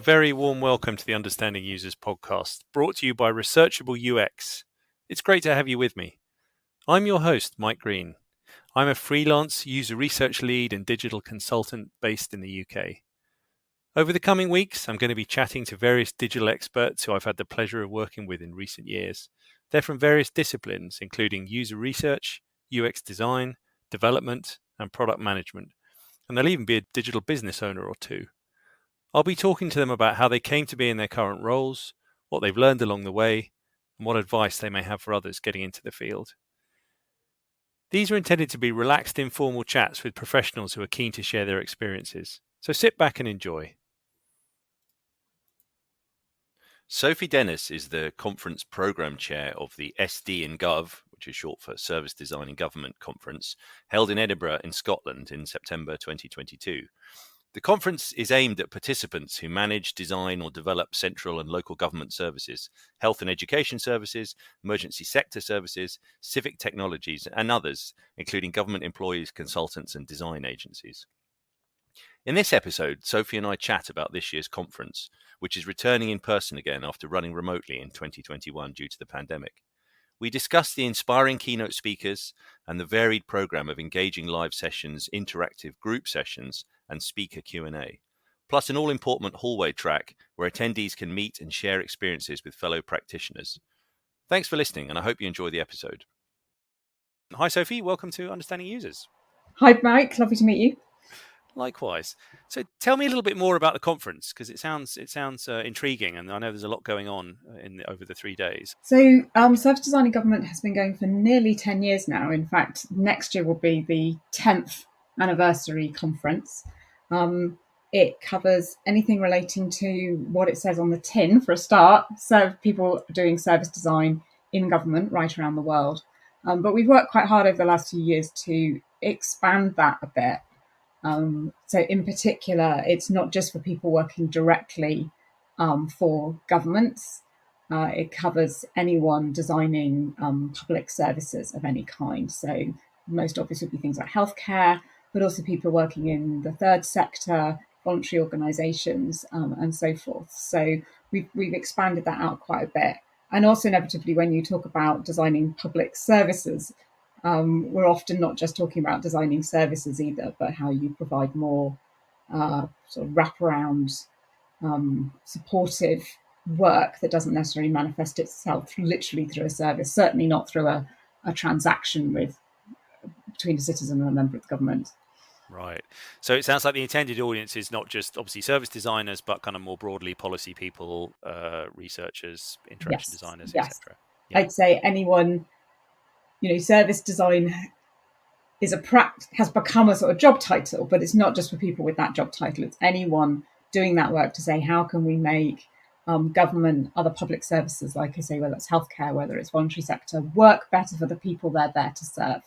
very warm welcome to the Understanding Users podcast, brought to you by Researchable UX. It's great to have you with me. I'm your host, Mike Green. I'm a freelance user research lead and digital consultant based in the UK. Over the coming weeks, I'm going to be chatting to various digital experts who I've had the pleasure of working with in recent years. They're from various disciplines, including user research, UX design, development, and product management. And they'll even be a digital business owner or two. I'll be talking to them about how they came to be in their current roles, what they've learned along the way, and what advice they may have for others getting into the field. These are intended to be relaxed, informal chats with professionals who are keen to share their experiences. So sit back and enjoy. Sophie Dennis is the conference program chair of the SD in Gov, which is short for Service Design in Government Conference, held in Edinburgh in Scotland in September 2022. The conference is aimed at participants who manage, design or develop central and local government services, health and education services, emergency sector services, civic technologies and others, including government employees, consultants and design agencies. In this episode, Sophie and I chat about this year's conference, which is returning in person again after running remotely in 2021 due to the pandemic. We discuss the inspiring keynote speakers and the varied program of engaging live sessions, interactive group sessions, and speaker Q&A, plus an all-important hallway track where attendees can meet and share experiences with fellow practitioners. Thanks for listening, and I hope you enjoy the episode. Hi, Sophie. Welcome to Understanding Users. Hi, Mike. Lovely to meet you. Likewise. So tell me a little bit more about the conference, because it sounds intriguing, and I know there's a lot going on over the 3 days. So Service Design in Government has been going for nearly 10 years now. In fact, next year will be the 10th anniversary conference. It covers anything relating to what it says on the tin, for a start, so people doing service design in government right around the world. But we've worked quite hard over the last few years to expand that a bit. So in particular, it's not just for people working directly for governments. It covers anyone designing public services of any kind. So most obvious would be things like healthcare, but also people working in the third sector, voluntary organisations, and so forth. So we've expanded that out quite a bit. And also inevitably, when you talk about designing public services, we're often not just talking about designing services either, but how you provide more sort of wraparound, supportive work that doesn't necessarily manifest itself literally through a service, certainly not through a transaction between a citizen and a member of the government. Right. So it sounds like the intended audience is not just obviously service designers, but kind of more broadly policy people, researchers, interaction designers, etc. Yeah. I'd say anyone, service design is has become a sort of job title, but it's not just for people with that job title. It's anyone doing that work to say, how can we make government, other public services, like I say, whether it's healthcare, whether it's voluntary sector, work better for the people they're there to serve.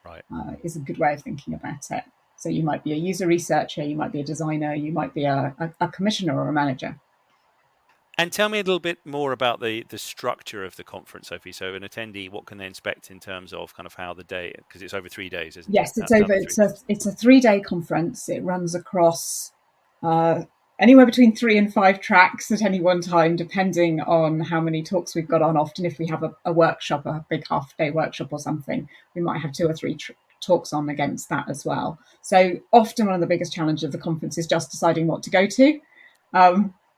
Right. Is a good way of thinking about it. So you might be a user researcher, you might be a designer, you might be a commissioner or a manager. And tell me a little bit more about the structure of the conference, Sophie. So an attendee, what can they expect in terms of kind of how the day, because it's over 3 days, isn't it? Yes, it's over. It's a 3-day conference. It runs across anywhere between 3 and 5 tracks at any one time, depending on how many talks we've got on. Often if we have a workshop, a big half-day workshop or something, we might have 2 or 3 talks on against that as well. So often one of the biggest challenges of the conference is just deciding what to go to,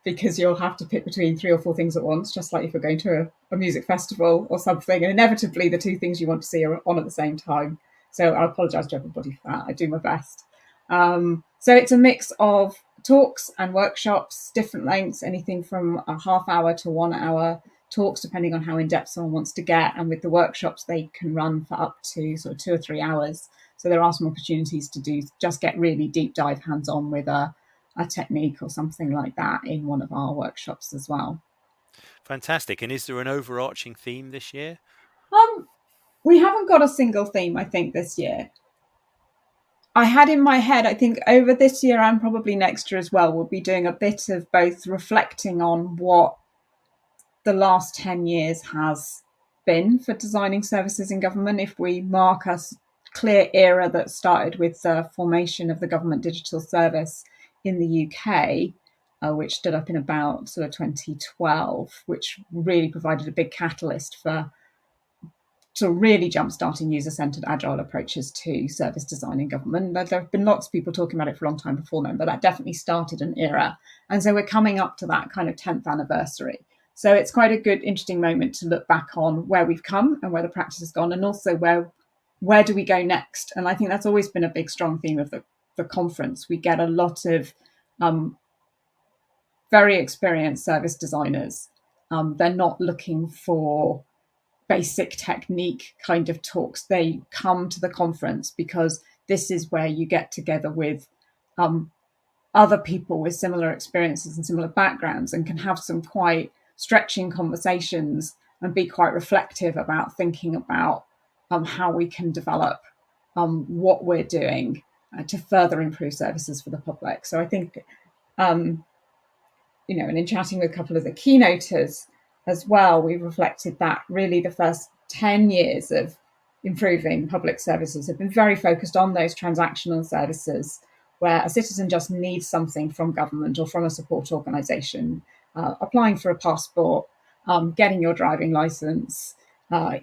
because you'll have to pick between 3 or 4 things at once, just like if you're going to a music festival or something, and inevitably the 2 things you want to see are on at the same time. So I apologise to everybody for that. I do my best. So it's a mix of talks and workshops, different lengths, anything from a half hour to 1 hour talks, depending on how in-depth someone wants to get. And with the workshops, they can run for up to sort of 2 or 3 hours. So there are some opportunities to just get really deep dive hands-on with a technique or something like that in one of our workshops as well. Fantastic. And is there an overarching theme this year? We haven't got a single theme, I think, this year. I had in my head, I think over this year and probably next year as well, we'll be doing a bit of both reflecting on what the last 10 years has been for designing services in government. If we mark a clear era that started with the formation of the Government Digital Service in the UK, which stood up in about sort of 2012, which really provided a big catalyst for really jump-starting user-centred agile approaches to service design in government. There have been lots of people talking about it for a long time before then, but that definitely started an era. And so we're coming up to that kind of 10th anniversary. So it's quite a good, interesting moment to look back on where we've come and where the practice has gone, and also where do we go next? And I think that's always been a big, strong theme of the conference. We get a lot of very experienced service designers. They're not looking for basic technique kind of talks. They come to the conference because this is where you get together with other people with similar experiences and similar backgrounds, and can have some quite stretching conversations and be quite reflective about thinking about how we can develop what we're doing to further improve services for the public. So I think, and in chatting with a couple of the keynoters as well, we reflected that really the first 10 years of improving public services have been very focused on those transactional services where a citizen just needs something from government or from a support organisation, applying for a passport, getting your driving licence,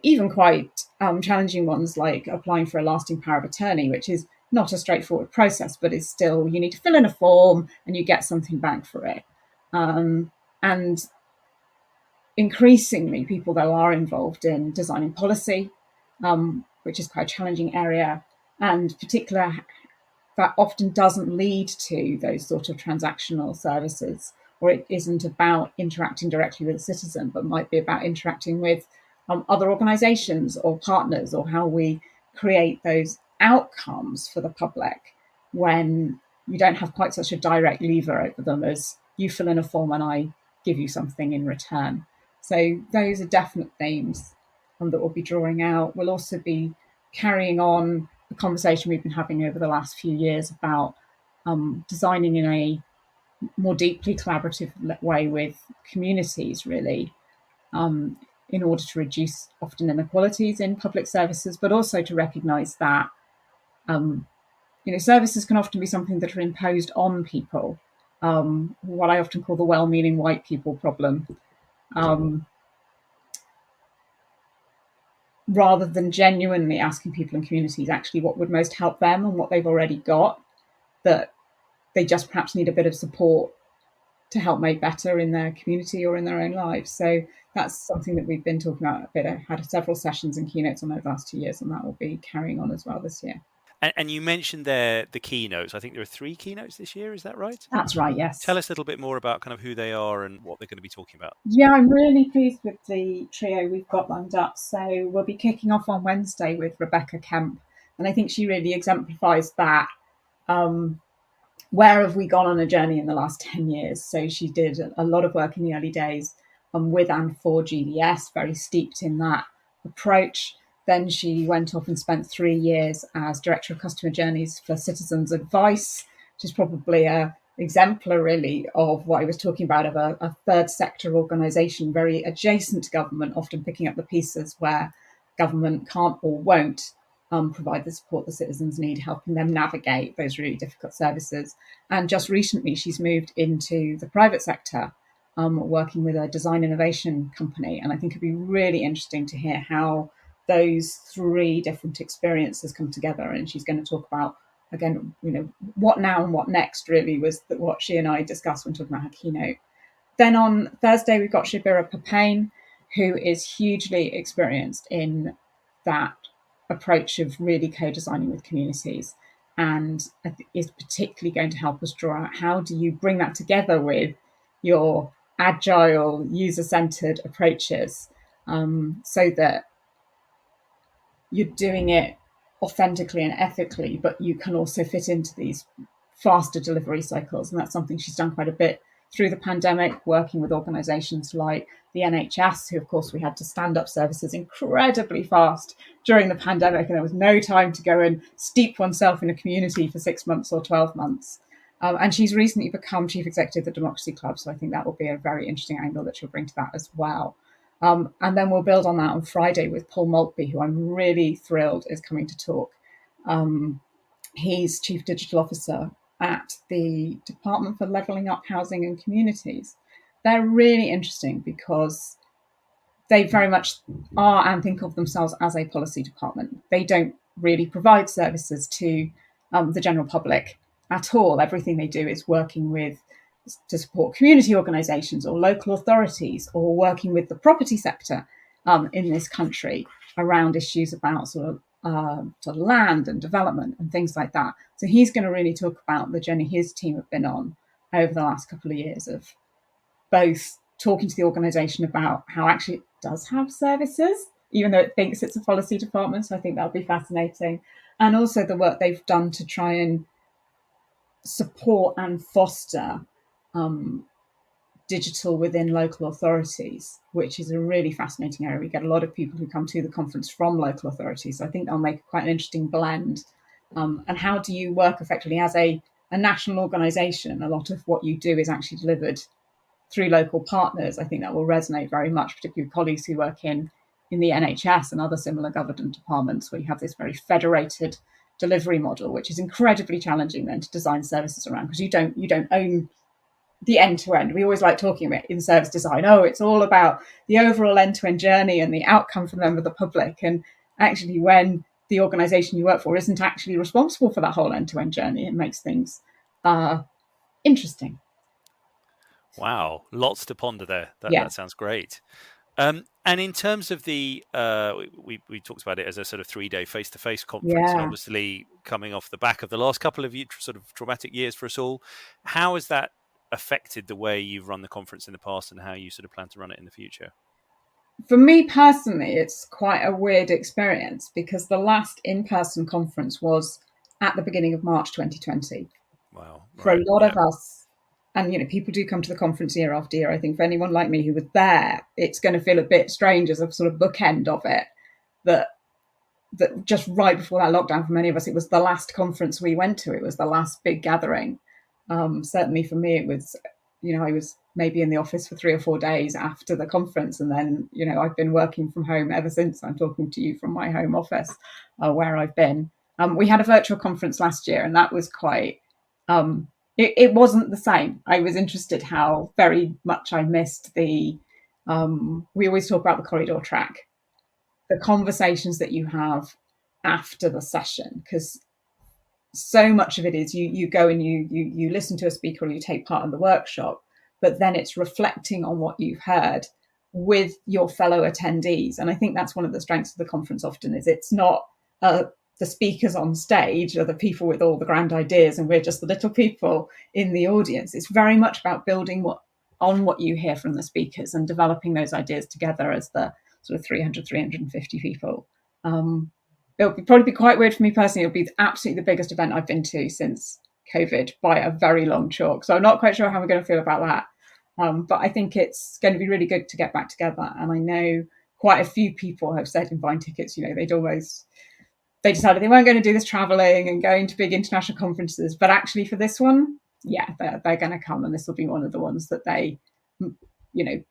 even quite challenging ones like applying for a lasting power of attorney, which is not a straightforward process, but is still, you need to fill in a form and you get something back for it. And increasingly, people, though, are involved in designing policy, which is quite a challenging area, and particular that often doesn't lead to those sort of transactional services, or it isn't about interacting directly with a citizen, but might be about interacting with other organisations or partners, or how we create those outcomes for the public when you don't have quite such a direct lever over them as you fill in a form and I give you something in return. So those are definite themes that we'll be drawing out. We'll also be carrying on the conversation we've been having over the last few years about designing in a more deeply collaborative way with communities, really, in order to reduce often inequalities in public services, but also to recognise that services can often be something that are imposed on people. What I often call the well-meaning white people problem. Rather than genuinely asking people in communities actually what would most help them and what they've already got, that they just perhaps need a bit of support to help make better in their community or in their own lives. So that's something that we've been talking about a bit. I had several sessions and keynotes on those last 2 years, and that will be carrying on as well this year. And you mentioned there the keynotes. I think there are 3 keynotes this year. Is that right? That's right, yes. Tell us a little bit more about kind of who they are and what they're going to be talking about. Yeah, I'm really pleased with the trio we've got lined up. So we'll be kicking off on Wednesday with Rebecca Kemp, and I think she really exemplifies that. Where have we gone on a journey in the last 10 years? So she did a lot of work in the early days with and for GDS, very steeped in that approach. Then she went off and spent 3 years as Director of Customer Journeys for Citizens Advice, which is probably a exemplar, really, of what I was talking about, of a third sector organisation, very adjacent to government, often picking up the pieces where government can't or won't provide the support the citizens need, helping them navigate those really difficult services. And just recently, she's moved into the private sector, working with a design innovation company. And I think it'd be really interesting to hear how those 3 different experiences come together. And she's going to talk about, again, what now and what next really was what she and I discussed when talking about her keynote. Then on Thursday, we've got Shabira Papain, who is hugely experienced in that approach of really co-designing with communities, and is particularly going to help us draw out how do you bring that together with your agile, user-centered approaches, so that you're doing it authentically and ethically, but you can also fit into these faster delivery cycles. And that's something she's done quite a bit through the pandemic, working with organisations like the NHS, who, of course, we had to stand up services incredibly fast during the pandemic, and there was no time to go and steep oneself in a community for 6 months or 12 months. And she's recently become Chief Executive of the Democracy Club, so I think that will be a very interesting angle that she'll bring to that as well. And then we'll build on that on Friday with Paul Maltby, who I'm really thrilled is coming to talk. He's Chief Digital Officer at the Department for Levelling Up Housing and Communities. They're really interesting because they very much are and think of themselves as a policy department. They don't really provide services to the general public at all. Everything they do is working with to support community organisations or local authorities, or working with the property sector in this country around issues about sort of land and development and things like that. So he's going to really talk about the journey his team have been on over the last couple of years of both talking to the organisation about how actually it does have services, even though it thinks it's a policy department. So I think that'll be fascinating. And also the work they've done to try and support and foster digital within local authorities, which is a really fascinating area. We get a lot of people who come to the conference from local authorities. So I think they'll make quite an interesting blend. And how do you work effectively as a national organisation? A lot of what you do is actually delivered through local partners. I think that will resonate very much, particularly with colleagues who work in the NHS and other similar government departments, where you have this very federated delivery model, which is incredibly challenging then to design services around, because you don't own the end-to-end. We always like talking about in service design, it's all about the overall end-to-end journey and the outcome for the member of the public. And actually, when the organisation you work for isn't actually responsible for that whole end-to-end journey, it makes things interesting. Wow, lots to ponder there. That sounds great. And in terms of the, we talked about it as a sort of 3-day face-to-face conference, and obviously coming off the back of the last couple of sort of traumatic years for us all, how has that affected the way you've run the conference in the past and how you sort of plan to run it in the future? For me personally, it's quite a weird experience, because the last in-person conference was at the beginning of March 2020. Wow. For a lot of us, and people do come to the conference year after year. I think for anyone like me who was there, it's going to feel a bit strange as a sort of bookend of it, that just right before that lockdown, for many of us, it was the last conference we went to. It was the last big gathering. Certainly for me, it was, I was maybe in the office for 3 or 4 days after the conference. And then, I've been working from home ever since. I'm talking to you from my home office where I've been. We had a virtual conference last year, and that was quite, it wasn't the same. I was interested how very much I missed we always talk about the corridor track, the conversations that you have after the session, because so much of it is you go and you listen to a speaker or you take part in the workshop, but then it's reflecting on what you've heard with your fellow attendees. And I think that's one of the strengths of the conference often, is it's not the speakers on stage are the people with all the grand ideas and we're just the little people in the audience. It's very much about building what you hear from the speakers and developing those ideas together as the sort of 350 people. It'll probably be quite weird for me personally. It'll be absolutely the biggest event I've been to since COVID by a very long chalk. So I'm not quite sure how I'm going to feel about that. But I think it's going to be really good to get back together. And I know quite a few people have said in buying tickets, they decided they weren't going to do this traveling and going to big international conferences. But actually for this one, they're going to come. And this will be one of the ones that they,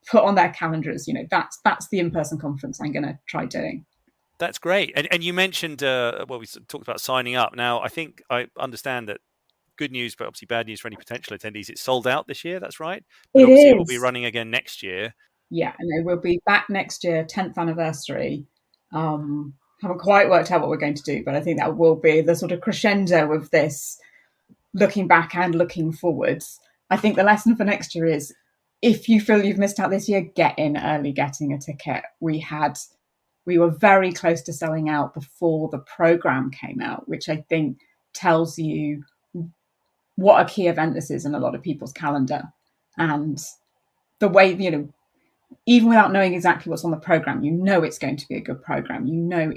put on their calendars. That's the in-person conference I'm going to try doing. That's great. And you mentioned, we talked about signing up. Now, I think I understand that good news, but obviously bad news for any potential attendees. It's sold out this year. That's right. But obviously it will be running again next year. Yeah, and we'll be back next year, 10th anniversary. Haven't quite worked out what we're going to do, but I think that will be the sort of crescendo of this, looking back and looking forwards. I think the lesson for next year is, if you feel you've missed out this year, get in early, getting a ticket. We were very close to selling out before the programme came out, which I think tells you what a key event this is in a lot of people's calendar. And the way, even without knowing exactly what's on the programme, it's going to be a good programme.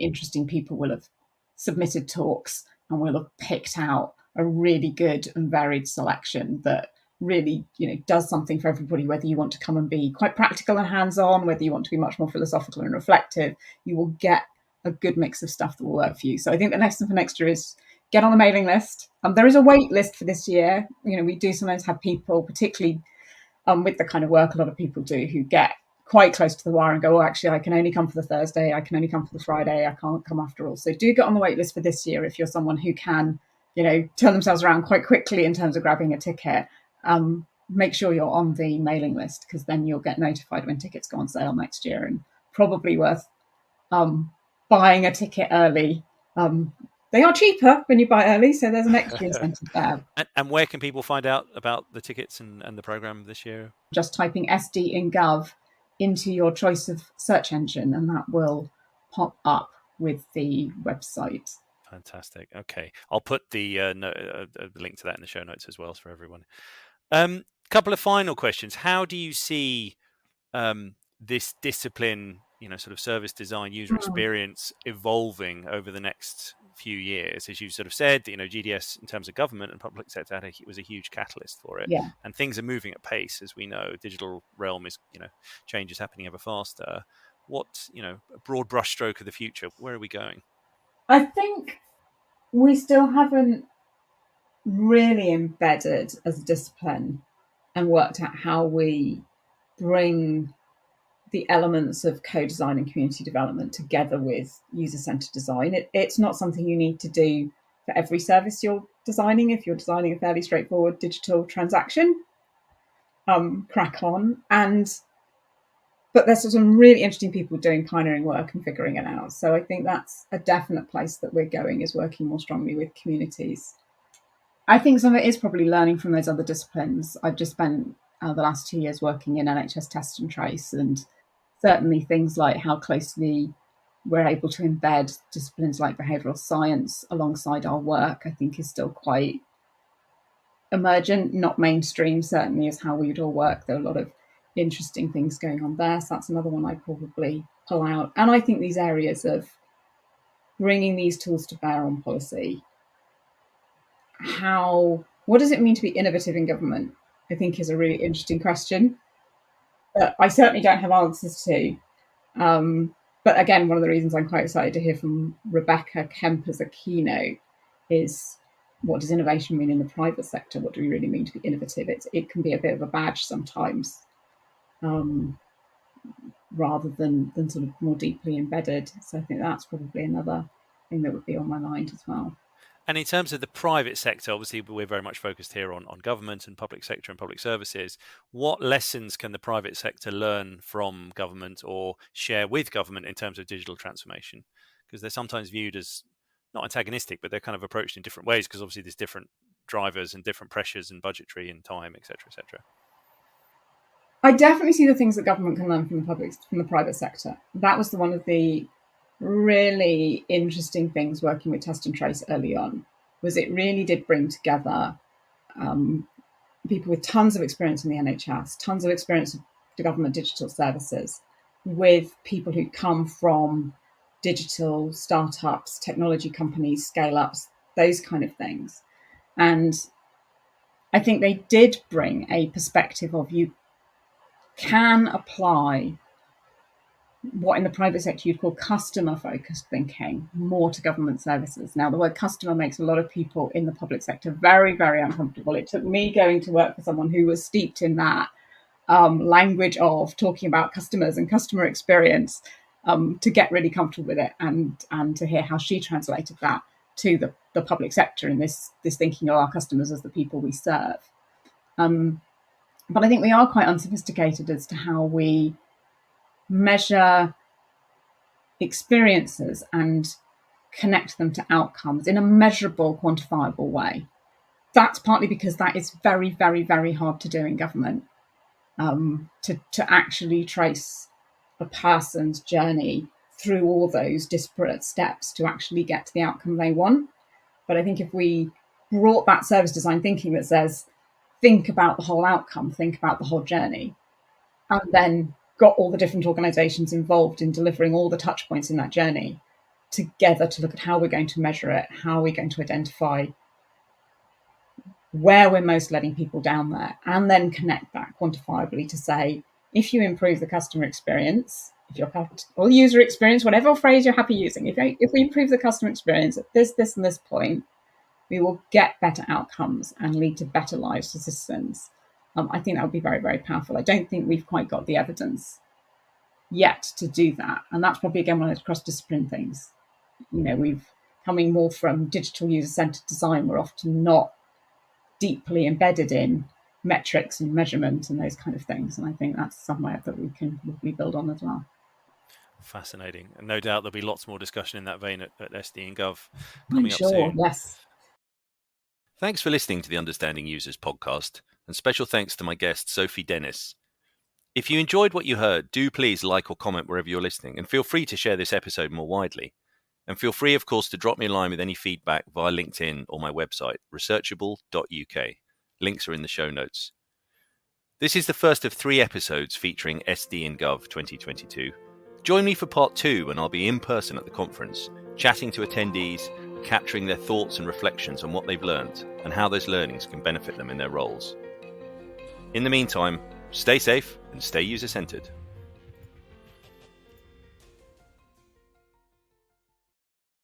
Interesting people will have submitted talks and will have picked out a really good and varied selection that really, does something for everybody, whether you want to come and be quite practical and hands-on, whether you want to be much more philosophical and reflective. You will get a good mix of stuff that will work for you. So I think the lesson for next year is get on the mailing list. There is a wait list for this year. We do sometimes have people, particularly with the kind of work a lot of people do, who get quite close to the wire and go, actually, I can only come for the Thursday. I can only come for the Friday. I can't come after all. So do get on the wait list for this year if you're someone who can turn themselves around quite quickly in terms of grabbing a ticket, make sure you're on the mailing list, because then you'll get notified when tickets go on sale next year, and probably worth buying a ticket early. They are cheaper when you buy early, so there's an extra incentive there. And where can people find out about the tickets and the programme this year? Just typing SD in Gov into your choice of search engine, and that will pop up with the website. Fantastic. Okay, I'll put the link to that in the show notes as well for everyone. Couple of final questions. How do you see this discipline, sort of service design, user experience evolving over the next few years? As you sort of said, GDS in terms of government and public sector was a huge catalyst for it. Yeah. And things are moving at pace, as we know. Digital realm is, change is happening ever faster. What, a broad brushstroke of the future, where are we going? I think we still haven't really embedded as a discipline and worked out how we bring the elements of co-design and community development together with user-centered design. It's not something you need to do for every service you're designing. If you're designing a fairly straightforward digital transaction, crack on. But there's some really interesting people doing pioneering work and figuring it out. So I think that's a definite place that we're going, is working more strongly with communities. I think some of it is probably learning from those other disciplines. I've just spent the last 2 years working in NHS test and trace, and certainly things like how closely we're able to embed disciplines like behavioural science alongside our work, I think is still quite emergent, not mainstream, certainly as how we would all work. There are a lot of interesting things going on there. So that's another one I'd probably pull out. And I think these areas of bringing these tools to bear on policy, what does it mean to be innovative in government? I think is a really interesting question that I certainly don't have answers to. But again, one of the reasons I'm quite excited to hear from Rebecca Kemp as a keynote is, what does innovation mean in the private sector? What do we really mean to be innovative? It can be a bit of a badge sometimes, rather than sort of more deeply embedded. So I think that's probably another thing that would be on my mind as well. And in terms of the private sector, obviously we're very much focused here on government and public sector and public services. What lessons can the private sector learn from government or share with government in terms of digital transformation? Because they're sometimes viewed as not antagonistic, but they're kind of approached in different ways, because obviously there's different drivers and different pressures and budgetary and time, etc., etc. I definitely see the things that government can learn from the private sector. That was one of the really interesting things working with test and trace early on, was it really did bring together people with tons of experience in the NHS, tons of experience of the government digital services, with people who come from digital startups, technology companies, scale-ups, those kind of things. And I think they did bring a perspective of, you can apply what in the private sector you'd call customer-focused thinking more to government services. Now, the word customer makes a lot of people in the public sector very, very uncomfortable. It took me going to work for someone who was steeped in that language of talking about customers and customer experience to get really comfortable with it, and to hear how she translated that to the public sector in this thinking of our customers as the people we serve. But I think we are quite unsophisticated as to how we measure experiences and connect them to outcomes in a measurable, quantifiable way. That's partly because that is very, very, very hard to do in government, to actually trace a person's journey through all those disparate steps to actually get to the outcome they want. But I think if we brought that service design thinking that says, think about the whole outcome, think about the whole journey, and then got all the different organisations involved in delivering all the touch points in that journey together to look at how we're going to measure it, how we're going to identify where we're most letting people down there, and then connect that quantifiably to say, if you improve the customer experience, or user experience, whatever phrase you're happy using, if we improve the customer experience at this, and this point, we will get better outcomes and lead to better lives for citizens. I think that would be very, very powerful. I don't think we've quite got the evidence yet to do that. And that's probably, again, one of those cross-discipline things. We've coming more from digital user-centered design were often not deeply embedded in metrics and measurement and those kind of things. And I think that's somewhere that we build on as well. Fascinating. And no doubt there'll be lots more discussion in that vein at SD and Gov coming up soon. Yes. Thanks for listening to the Understanding Users podcast, and special thanks to my guest, Sophie Dennis. If you enjoyed what you heard, do please like or comment wherever you're listening, and feel free to share this episode more widely. And feel free, of course, to drop me a line with any feedback via LinkedIn or my website, researchable.uk. Links are in the show notes. This is the first of 3 episodes featuring SD and Gov 2022. Join me for part 2 when I'll be in person at the conference, chatting to attendees, capturing their thoughts and reflections on what they've learned and how those learnings can benefit them in their roles. In the meantime, stay safe and stay user-centered.